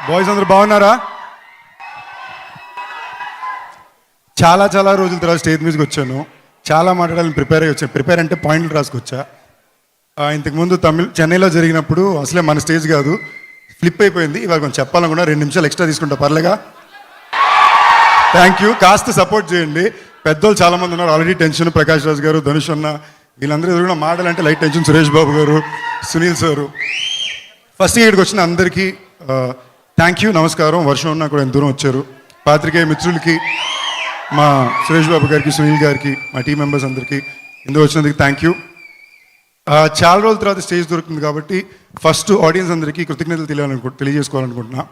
Boys అందరూ బాగున్నారా? చాలా చాలా రోజుల తర్వాత స్టేజ్ మీదకి వచ్చాను. చాలా మాట్లాడాలని ప్రిపేర్ అయ్యి వచ్చాను. ప్రిపేర్ అంటే పాయింట్లు రాసుకొచ్చా. ఇంతకుముందు చెన్నైలో జరిగినప్పుడు అసలే మన స్టేజ్ కాదు, ఫ్లిప్ అయిపోయింది. ఇవాళ కొంచెం చెప్పాలనుకున్నా, 2 నిమిషాలు ఎక్స్ట్రా తీసుకుంటా, పర్లేగా? Thank you. కాస్త సపోర్ట్ చేయండి. పెద్దోళ్ళు చాలామంది ఉన్నారు ఆల్రెడీ. టెన్షన్ ప్రకాష్ రాజ్ గారు, ధనుష్ అన్న, వీళ్ళందరూ ఎదురుగా మాటలంటే లైట్ టెన్షన్. సురేష్ బాబు గారు, సునీల్ సారు. ఫస్ట్ ఇక్కడికి వచ్చిన అందరికీ థ్యాంక్ యూ, నమస్కారం. వర్షం ఉన్నా కూడా ఎంత దూరం వచ్చారు. పాత్రికేయ మిత్రులకి, మా సురేష్ బాబు గారికి, సునీల్ గారికి, మా టీం మెంబర్స్ అందరికీ ఇందుకు వచ్చినందుకు థ్యాంక్ యూ. చాలా రోజుల తర్వాత స్టేజ్ దొరుకుతుంది కాబట్టి ఫస్ట్ ఆడియన్స్ అందరికీ కృతజ్ఞతలు తెలియజేసుకోవాలనుకుంటున్నా.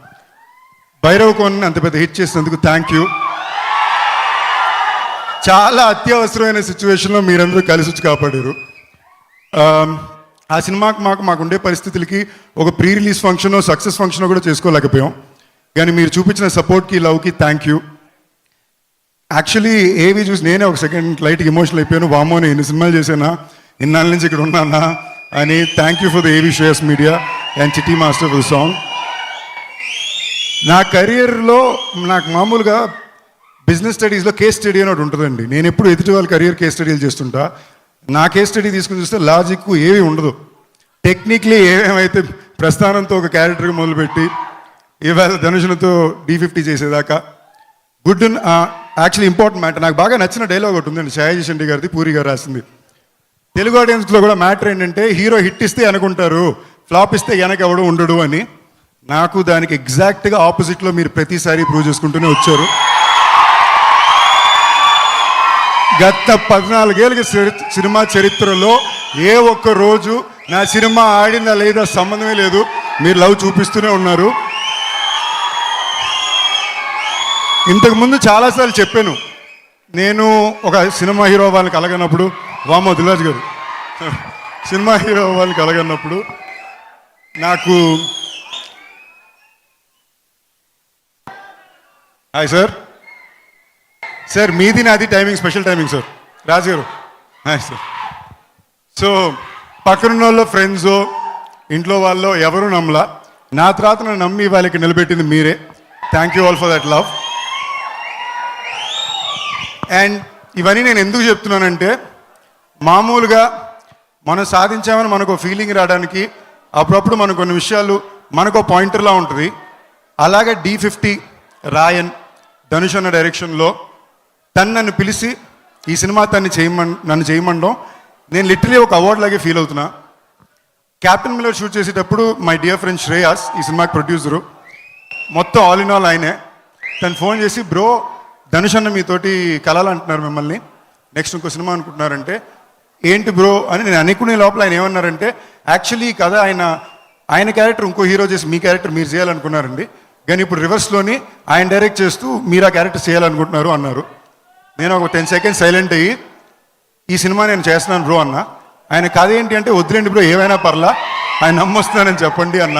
భైరవ్ కోన్ని అంత పెద్ద హిట్ చేసినందుకు థ్యాంక్ యూ. చాలా అత్యవసరమైన సిచ్యువేషన్లో మీరందరూ కలిసి వచ్చి కాపాడారు. ఆ సినిమాకి మాకుండే పరిస్థితులకి ఒక pre release function, success function కూడా చేసుకోలేకపోయాం. కానీ మీరు చూపించిన సపోర్ట్కి, లవ్కి థ్యాంక్ యూ. యాక్చువల్లీ ఏవి చూసి నేనే ఒక సెకండ్ లైట్కి ఎమోషనల్ అయిపోయాను. వామో, నేను ఎన్ని సినిమాలు చేశానా, ఇన్నాళ్ళ నుంచి ఇక్కడ ఉన్నానా అని. థ్యాంక్ యూ ఫర్ ద ఏవి షేర్స్ మీడియా అండ్ చిట్టి మాస్టర్ ఫర్ ద సాంగ్. నా కెరియర్లో నాకు మామూలుగా బిజినెస్ స్టడీస్లో కేస్ స్టడీ అని ఒకటి ఉంటుందండి. నేను ఎప్పుడు ఎదుటి వాళ్ళ కెరియర్ కేస్ స్టడీలు చేస్తుంటా. నా కేస్ స్టడీ తీసుకుని చూస్తే లాజిక్ ఏమీ ఉండదు. టెక్నిక్లీ ఏమేమైతే ప్రస్థానంతో ఒక క్యారెక్టర్గా మొదలుపెట్టి ఇవాళ ధనుషులతో D50 చేసేదాకా గుడ్. యాక్చువల్లీ ఇంపార్టెంట్ మ్యాటర్, నాకు బాగా నచ్చిన డైలాగ్ ఒకటి ఉందండి, షాయాజీ షెండి గారిది, పూరి గారు రాసింది. తెలుగు ఆడియన్స్లో కూడా మ్యాటర్ ఏంటంటే, హీరో హిట్ ఇస్తే అనుకుంటారు, ఫ్లాప్ ఇస్తే వెనక ఎవడు ఉండడు అని. నాకు దానికి ఎగ్జాక్ట్గా ఆపోజిట్లో మీరు ప్రతిసారి ప్రూవ్ చేసుకుంటూనే వచ్చారు. గత 14 ఏళ్ళకి సినిమా చరిత్రలో ఏ ఒక్క రోజు నా సినిమా ఆడిందా లేదా సంబంధమే లేదు, మీరు లవ్ చూపిస్తూనే ఉన్నారు. ఇంతకుముందు చాలాసార్లు చెప్పాను, నేను ఒక సినిమా హీరో వాళ్ళని కలగనప్పుడు, వామో దిల్రాజ్ గారు, సినిమా హీరో వాళ్ళని కలగనప్పుడు నాకు హాయ్ సార్ మీది నాది టైమింగ్, స్పెషల్ టైమింగ్ సార్. రాజు గారు హాయ్ సార్. సో పక్కనున్న వాళ్ళు, ఫ్రెండ్స్, ఇంట్లో వాళ్ళు ఎవరు నమ్మలా. నా తర్వాత నన్ను నమ్మి వాళ్ళకి నిలబెట్టింది మీరే. Thank you all for that love. And ఇవన్నీ నేను ఎందుకు చెప్తున్నానంటే, మామూలుగా మనం సాధించామని మనకు ఫీలింగ్ రావడానికి అప్పుడప్పుడు మనకు కొన్ని విషయాలు మనకు పాయింటర్లా ఉంటుంది. అలాగే D50 రాయన్, ధనుష్ అన్న డైరెక్షన్లో నన్ను పిలిచి ఈ సినిమా నన్ను చేయమండం, నేను లిటరలీ ఒక అవార్డ్ లాగే ఫీల్ అవుతున్నా. క్యాప్టెన్ మిల్లర్ షూట్ చేసేటప్పుడు మై డియర్ ఫ్రెండ్ శ్రేయాస్, ఈ సినిమాకి ప్రొడ్యూసరు, మొత్తం ఆల్ ఇన్ ఆల్ ఆయనే. తను ఫోన్ చేసి, బ్రో ధనుష్ అన్న మీతోటి కలలు అంటున్నారు మిమ్మల్ని, నెక్స్ట్ ఇంకో సినిమా అనుకుంటున్నారంటే, ఏంటి బ్రో అని నేను అనుకునే లోపల ఆయన ఏమన్నారంటే, యాక్చువల్లీ కథ ఆయన క్యారెక్టర్ ఇంకో హీరో చేసి మీ క్యారెక్టర్ మీరు చేయాలనుకున్నారండి, కానీ ఇప్పుడు రివర్స్లోని ఆయన డైరెక్ట్ చేస్తూ మీరు ఆ క్యారెక్టర్ చేయాలనుకుంటున్నారు అన్నారు. నేను ఒక 10 సెకండ్స్ సైలెంట్ అయ్యి, ఈ సినిమా నేను చేస్తున్నాను బ్రో అన్న. ఆయన కథ ఏంటి అంటే, వద్దులేండి బ్రో ఏమైనా పర్లా, ఆయన నమ్మొస్తున్నానని చెప్పండి అన్న.